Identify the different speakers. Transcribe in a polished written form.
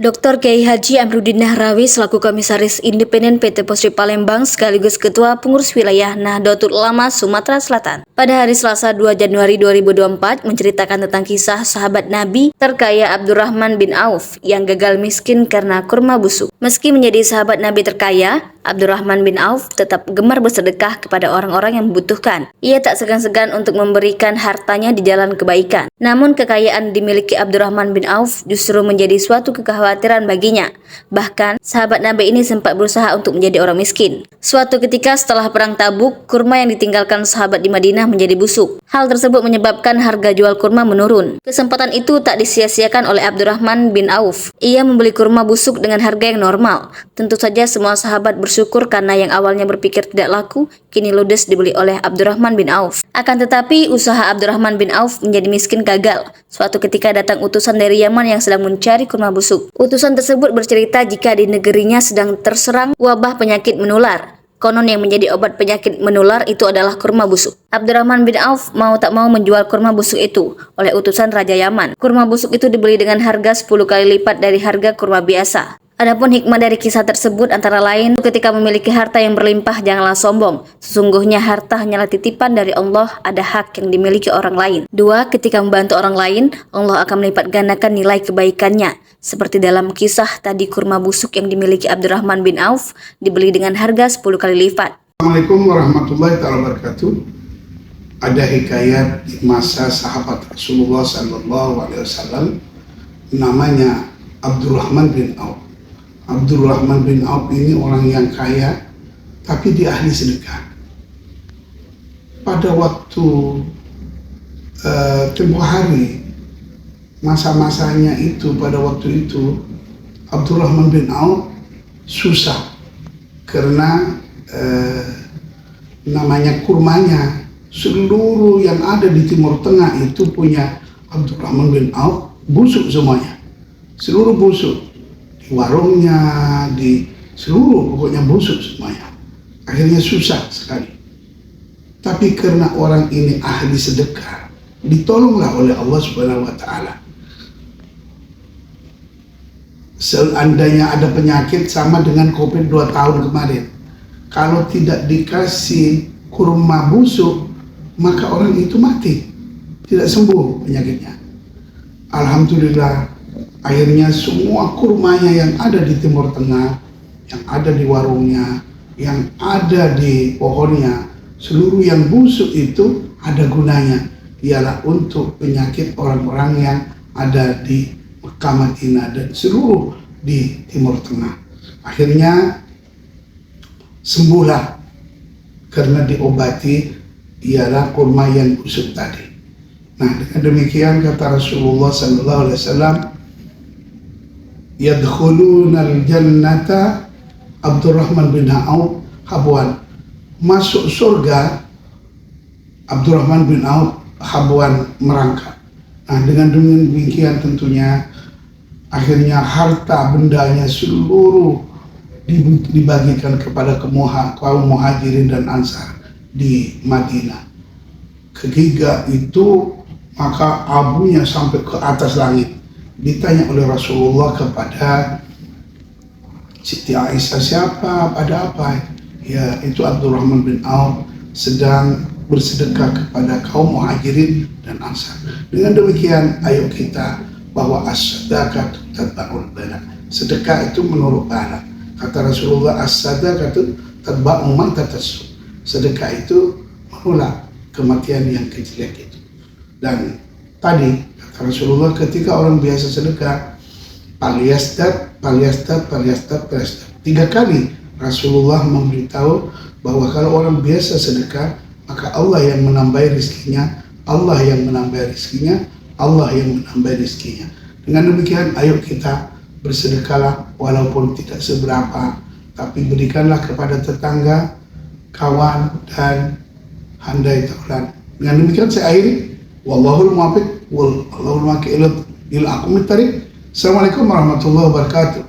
Speaker 1: Dr. Kiai Haji Amruddin Nahrawi selaku Komisaris Independen PT Pos Palembang sekaligus Ketua Pengurus Wilayah Nahdlatul Ulama Sumatera Selatan pada hari Selasa 2 Januari 2024 menceritakan tentang kisah sahabat Nabi terkaya Abdurrahman bin Auf yang gagal miskin karena kurma busuk. Meski menjadi sahabat Nabi terkaya, Abdurrahman bin Auf tetap gemar bersedekah kepada orang-orang yang membutuhkan. Ia tak segan-segan untuk memberikan hartanya di jalan kebaikan. Namun kekayaan dimiliki Abdurrahman bin Auf justru menjadi suatu kekhawatiran baginya. Bahkan, sahabat Nabi ini sempat berusaha untuk menjadi orang miskin. Suatu ketika setelah perang Tabuk, kurma yang ditinggalkan sahabat di Madinah menjadi busuk. Hal tersebut menyebabkan harga jual kurma menurun. Kesempatan itu tak disia-siakan oleh Abdurrahman bin Auf. Ia membeli kurma busuk dengan harga yang normal. Tentu saja semua sahabat bersyukur karena yang awalnya berpikir tidak laku, kini ludes dibeli oleh Abdurrahman bin Auf. Akan tetapi, usaha Abdurrahman bin Auf menjadi miskin gagal. Suatu ketika datang utusan dari Yaman yang sedang mencari kurma busuk. Utusan tersebut bercerita jika di negerinya sedang terserang wabah penyakit menular. Konon yang menjadi obat penyakit menular itu adalah kurma busuk. Abdurrahman bin Auf mau tak mau menjual kurma busuk itu oleh utusan Raja Yaman. Kurma busuk itu dibeli dengan harga 10 kali lipat dari harga kurma biasa. Adapun hikmah dari kisah tersebut antara lain, ketika memiliki harta yang berlimpah janganlah sombong. Sesungguhnya harta hanyalah titipan dari Allah, ada hak yang dimiliki orang lain. 2. Ketika membantu orang lain, Allah akan melipat gandakan nilai kebaikannya. Seperti dalam kisah tadi kurma busuk yang dimiliki Abdurrahman bin Auf dibeli dengan harga 10 kali lipat.
Speaker 2: Assalamualaikum warahmatullahi wabarakatuh. Ada hikayat di masa sahabat Rasulullah SAW, namanya Abdurrahman bin Auf. Abdurrahman bin Auf ini orang yang kaya, tapi dia ahli sedekah. Pada waktu tempoh hari, masa-masanya itu, pada waktu itu, Abdurrahman bin Auf susah karena namanya kurmanya, seluruh yang ada di Timur Tengah itu punya Abdurrahman bin Auf, busuk semuanya, seluruh busuk. Di warungnya, di seluruh pokoknya busuk semuanya. Akhirnya susah sekali. Tapi karena orang ini ahli sedekah, ditolonglah oleh Allah Subhanahu wa Ta'ala. Seandainya ada penyakit sama dengan COVID 2 tahun kemarin, kalau tidak dikasih kurma busuk, maka orang itu mati, tidak sembuh penyakitnya. Alhamdulillah, akhirnya semua kurmanya yang ada di Timur Tengah, yang ada di warungnya, yang ada di pohonnya, seluruh yang busuk itu ada gunanya, ialah untuk penyakit orang-orang yang ada di Mekah, Madinah, dan seluruh di Timur Tengah. Akhirnya sembuhlah karena diobati ialah kurma yang busuk tadi. Nah, dengan demikian kata Rasulullah SAW, yadkhulunal jannata Abdurrahman bin Auf habwan, masuk surga Abdurrahman bin Auf habwan, merangkak. Nah, dengan demikian tentunya akhirnya harta bendanya seluruh dibagikan kepada kaum muhajirin dan ansar di Madinah. Ketika itu maka abunya sampai ke atas langit. Ditanya oleh Rasulullah kepada Siti Aisyah, siapa, pada apa? Ya, itu Abdurrahman bin Auf sedang bersedekah kepada kaum muhajirin dan ansar. Dengan demikian, ayo kita bahwa as-sadaqatu tatba'ul bala. Sedekah itu menurut pahala. Kata Rasulullah, as-sadaqatu tatba'u man tatassu. Sedekah itu menolak kematian yang kecil itu. Dan tadi kata Rasulullah, ketika orang biasa sedekah, palyastat 3 kali Rasulullah memberitahu bahwa kalau orang biasa sedekah, maka Allah yang menambah rezekinya, Allah yang menambah rezekinya, Allah yang menambah rezekinya. Dengan demikian, ayo kita bersedekahlah walaupun tidak seberapa, tapi berikanlah kepada tetangga, kawan, dan handai taulan. Dengan demikian saya akhiri. Wallahul muwaffiq wal Allahul muwaffiq ila aqwamit thariq. Assalamualaikum warahmatullahi wabarakatuh.